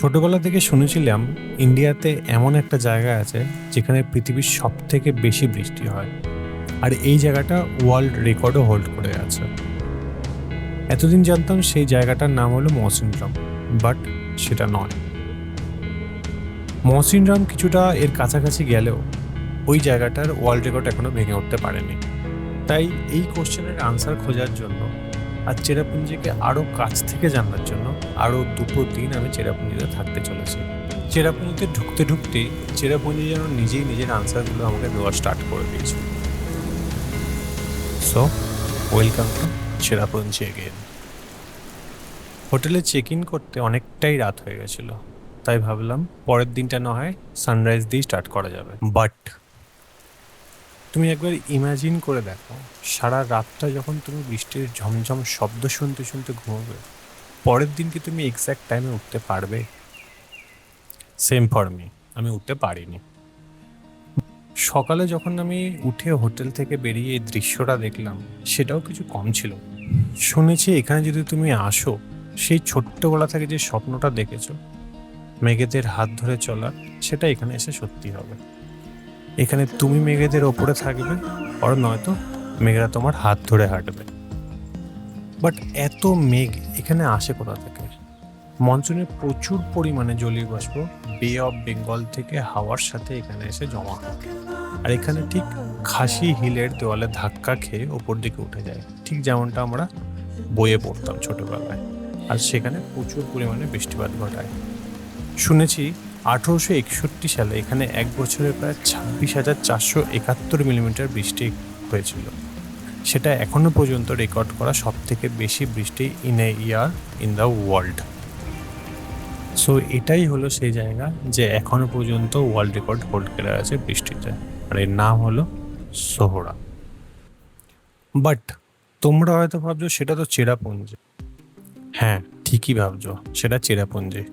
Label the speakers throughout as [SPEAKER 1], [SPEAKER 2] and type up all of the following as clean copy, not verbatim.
[SPEAKER 1] ছোটবেলা থেকে শুনেছিলাম ইন্ডিয়াতে এমন একটা জায়গা আছে যেখানে পৃথিবীর সব থেকে বেশি বৃষ্টি হয়, আর এই জায়গাটা ওয়ার্ল্ড রেকর্ডও হোল্ড করে আছে। এতদিন জানতাম সেই জায়গাটার নাম হলো মৌসিনরাম, বাট সেটা নয়। মৌসিনরাম কিছুটা এর কাছাকাছি গেলেও ওই জায়গাটার ওয়ার্ল্ড রেকর্ড এখনো ভেঙে উঠতে পারেনি। তাই এই কোশ্চেনের আনসার খোঁজার জন্য আর চেরাপুঞ্জিকে আরও কাছ থেকে জানার জন্য আরও 2 দিন আমি চেরাপুঞ্জিতে থাকতে চলেছি। চেরাপুঞ্জিতে ঢুকতে ঢুকতেই চেরাপুঞ্জি যেন নিজেই নিজের আনসারগুলো আমাকে দেওয়া স্টার্ট করে দিয়েছে। So welcome to Cherrapunji again. হোটেলে চেক ইন করতে অনেকটাই রাত হয়ে গেছিল, তাই ভাবলাম পরের দিনটা না হয় সানরাইজ দিয়ে স্টার্ট করা যাবে। বাট তুমি একবার ইমাজিন করে দেখো, সারা রাতটা যখন তুমি বৃষ্টির ঝমঝম শব্দ শুনতে শুনতে ঘুমোবে, পরের দিন কি তুমি এক্স্যাক্ট টাইমে উঠতে পারবে? সেম ফর মি, আমি উঠতে পারিনি। সকালে যখন আমি উঠে হোটেল থেকে বেরিয়ে এই দৃশ্যটা দেখলাম, সেটাও কিছু কম ছিল না। শুনেছি এখানে যদি তুমি আসো, সেই ছোট্টবেলা থেকে যে স্বপ্নটা দেখেছো মেঘেদের হাত ধরে চলা, সেটা এখানে এসে সত্যি হবে। এখানে তুমি মেঘেদের ওপরে থাকবে, আর নয়তো মেঘেরা তোমার হাত ধরে হাঁটবে। বাট এত মেঘ এখানে আসে কোথা থেকে? মনসুনে প্রচুর পরিমাণে জলীয় বাষ্প বে অফ বেঙ্গল থেকে হাওয়ার সাথে এখানে এসে জমা হয়, আর এখানে ঠিক খাসি হিলের দেওয়ালে ধাক্কা খেয়ে ওপর দিকে উঠে যায়, ঠিক যেমনটা আমরা বইয়ে পড়তাম ছোটবেলায়। আর সেখানে প্রচুর পরিমাণে বৃষ্টিপাত ঘটায়। শুনেছি 1861 সালে এখানে এক বছরে প্রায় 26,471 মিলিমিটার বৃষ্টি হয়েছিল। সেটা এখনো পর্যন্ত রেকর্ড করা সব থেকে বেশি বৃষ্টি in a year in the world. So এটাই হলো সেই জায়গা যে এখনো পর্যন্ত ওয়ার্ল্ড রেকর্ড হোল্ড করে আছে বৃষ্টিতে, আর এর নাম হলো সোহরা। বাট তোমরা হয়তো ভাবছো সেটা তো চেরাপুঞ্জি। হ্যাঁ, ঠিকই ভাবছো, সেটা চেরাপুঞ্জি।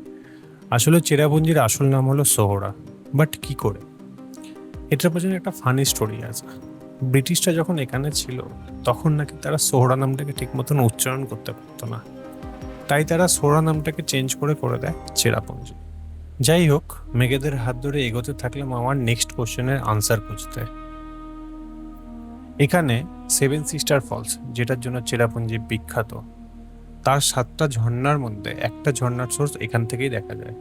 [SPEAKER 1] আসলে চেরাপুঞ্জির আসল নাম হলো সোহরা। বাট কি করে? এটার পেছনে একটা ফানি স্টোরি আছে। ব্রিটিশরা যখন এখানে ছিল, তখন নাকি তারা সোহরা নামটাকে ঠিক মতন উচ্চারণ করতে পারতো না, তাই তারা সোহরা নামটাকে চেঞ্জ করে করে দেয় চেরাপুঞ্জি। যাই হোক, মেঘেদের হাত ধরে এগোতে থাকলাম আমার নেক্সট কোশ্চেনের আনসার খুঁজতে। এখানে 7 সিস্টার ফলস, যেটার জন্য চেরাপুঞ্জি বিখ্যাত, তার 7টা ঝর্ণার মধ্যে একটা ঝর্ণার সোর্স এখান থেকেই দেখা যায়।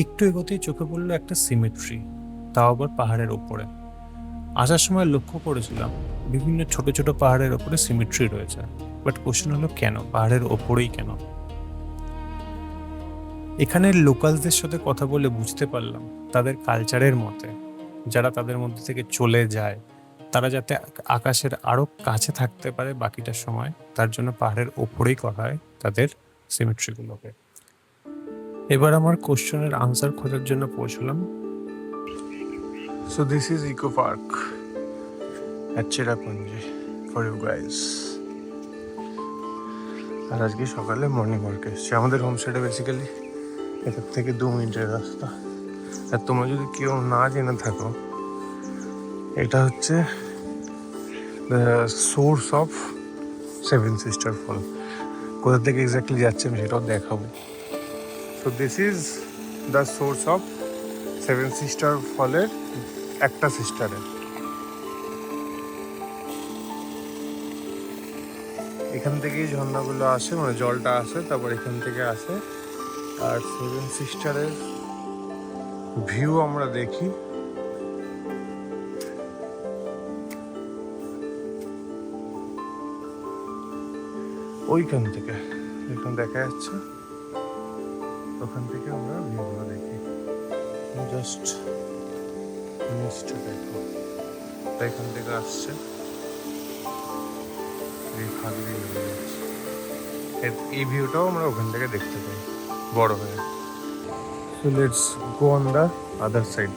[SPEAKER 1] একটু এগোতেই চোখে পড়লো একটা সিমেট্রি, তাও আবার পাহাড়ের ওপরে। আসার সময় লক্ষ্য করেছিলাম বিভিন্ন ছোট ছোট পাহাড়ের ওপরে সিমেট্রি রয়েছে, বাট কোশ্চেন হলো কেন পাহাড়ের ওপরেই কেন? এখানের লোকালসদের সাথে কথা বলে বুঝতে পারলাম তাদের কালচারের মতে যারা তাদের মধ্যে থেকে চলে যায়, তারা যাতে আকাশের আরো কাছে থাকতে পারে বাকিটার সময়, তার জন্য পাহাড়ের ওপরেই করা হয় তাদের সিমেট্রিগুলোকে। এবার আমার কোশ্চেনের আনসার খোঁজার জন্য পৌঁছলাম। So this is eco park at Cherrapunji for you guys. আর আজকে সকালে মর্নিং ওয়ার্ক এসেছি। আমাদের হোমস্টেটা বেসিক্যালি এটার থেকে 2 মিনিটের রাস্তা। আর তোমরা যদি কেউ না জেনে থাকো, এটা হচ্ছে সোর্স অফ 7 সিস্টার ফল। কোথা থেকে এক্স্যাক্টলি যাচ্ছে আমি সেটাও দেখাবো। So this is the source of 7 sister ফলের একটা সিস্টারের। এখান থেকেই ঝর্ণাগুলো আসে, মানে জলটা আসে, তারপর এখান থেকে আসে। আর 7 সিস্টারের ভিউ আমরা দেখি ওইখান থেকে, এখানে দেখা যাচ্ছে, ওখান থেকে আমরা ভিউগুলো দেখি। জাস্ট নিচটা দেখো, তাই এখান থেকে আসছে, এই ভিউটাও আমরা ওখান থেকে দেখতে পাই বড় হয়ে। So let's go on the other side.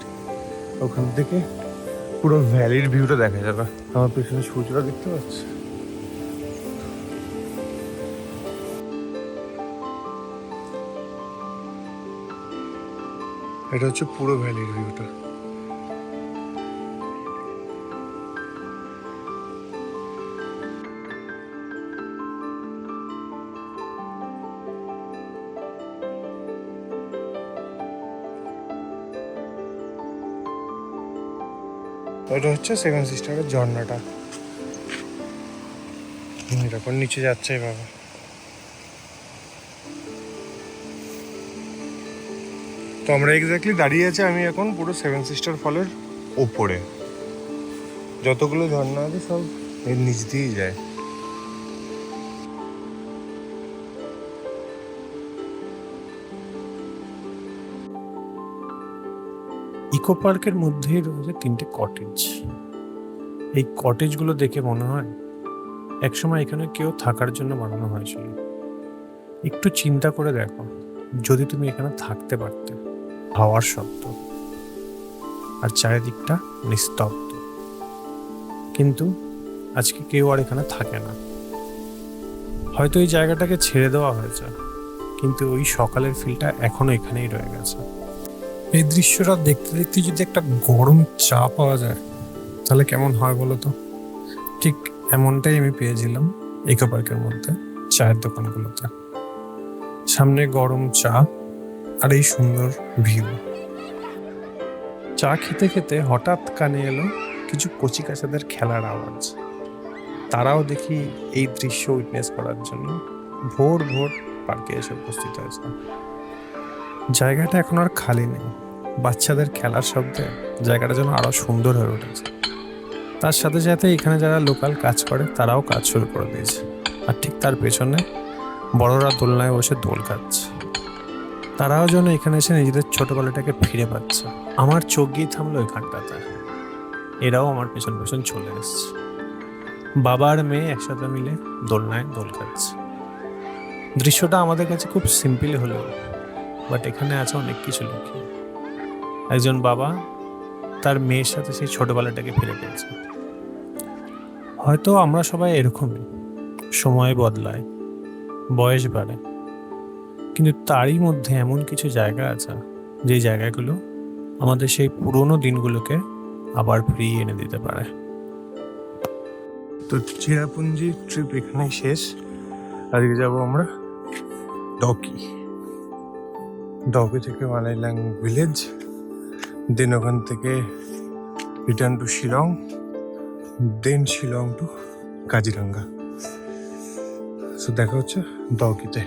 [SPEAKER 1] ওখান থেকে পুরো ভ্যালির ভিউটা দেখা যাবে। আমার পেছনে সূর্যটা দেখতে পাচ্ছি। এটা হচ্ছে পুরো ভ্যালির ভিউটা। ওটা হচ্ছে সেভেন সিস্টারের ঝর্ণাটা, এরকম নিচে যাচ্ছে বাবা। তো আমরা এক্স্যাক্টলি দাঁড়িয়ে আছি, আমি এখন পুরো সেভেন সিস্টার ফলের ওপরে। যতগুলো ঝর্ণা আছে সব এর নিচ দিয়েই যায়। ইকো পার্কের মধ্যেই রয়েছে 3টে কটেজ। এই কটেজগুলো দেখে মনে হয় একসময় এখানে কেউ থাকার জন্য বানানো হয়েছিল। একটু চিন্তা করে দেখো, যদি তুমি এখানে থাকতে পারতে। হাওয়ার শব্দ আর চারিদিকটা নিস্তব্ধ, কিন্তু আজকে কেউ আর এখানে থাকে না। হয়তো এই জায়গাটাকে ছেড়ে দেওয়া হয়েছে, কিন্তু ওই সকালের ফিলটা এখনো এখানেই রয়ে গেছে। এই দৃশ্যটা দেখতে দেখতে যদি একটা গরম চা পাওয়া যায় তাহলে কেমন হয় বলো তো? ঠিক এমনটাই আমি পেয়েছিলাম ইকো পার্কের মধ্যে চায়ের দোকানগুলোতে। সামনে গরম চা আর এই সুন্দর ভিউ। চা খেতে খেতে হঠাৎ কানে এলো কিছু কচিকাচাদের খেলার আওয়াজ। তারাও দেখি এই দৃশ্য উইটনেস করার জন্য ভোর ভোর পার্কে এসে উপস্থিত হয়েছে। জায়গাটা এখন আর খালি নেই, বাচ্চাদের খেলার শব্দে জায়গাটা যেন আরো সুন্দর হয়ে উঠেছে। তার সাথে সাথে এখানে যারা লোকাল কাজ করে তারাও কাজ শুরু করে দিয়েছে, আর ঠিক তার পেছনে বড়রা দোলনায় বসে দোল খাচ্ছে। তারাও যেন এখানে এসে নিজেদের ছোটবেলাটাকে ফিরে পাচ্ছে। আমার চোখ গিয়ে থামলো এখানটাতে। এরাও আমার পেছন পেছন চলে এসছে। বাবা আর মেয়ে একসাথে মিলে দোলনায় দোল খাচ্ছে। দৃশ্যটা আমাদের কাছে খুব সিম্পল হলেও বাট এখানে আছে অনেক কিছু লুকিয়ে। একজন বাবা তার মেয়ের সাথে সেই ছোটবেলাটাকে ফিরে পেয়েছে। হয়তো আমরা সবাই এরকমই, সময় বদলায়, বয়স বাড়ে, কিন্তু তারই মধ্যে এমন কিছু জায়গা আছে যে জায়গাগুলো আমাদের সেই পুরোনো দিনগুলোকে আবার ফিরিয়ে এনে দিতে পারে। তো চেরাপুঞ্জি ট্রিপ এখানেই শেষ। আজকে যাব আমরা ডকি। ডকি থেকে মালাইলাং ভিলেজ, দেন ওখান থেকে return to Shillong, then Shillong to Kaziranga. So দেখা হচ্ছে ডকিতে।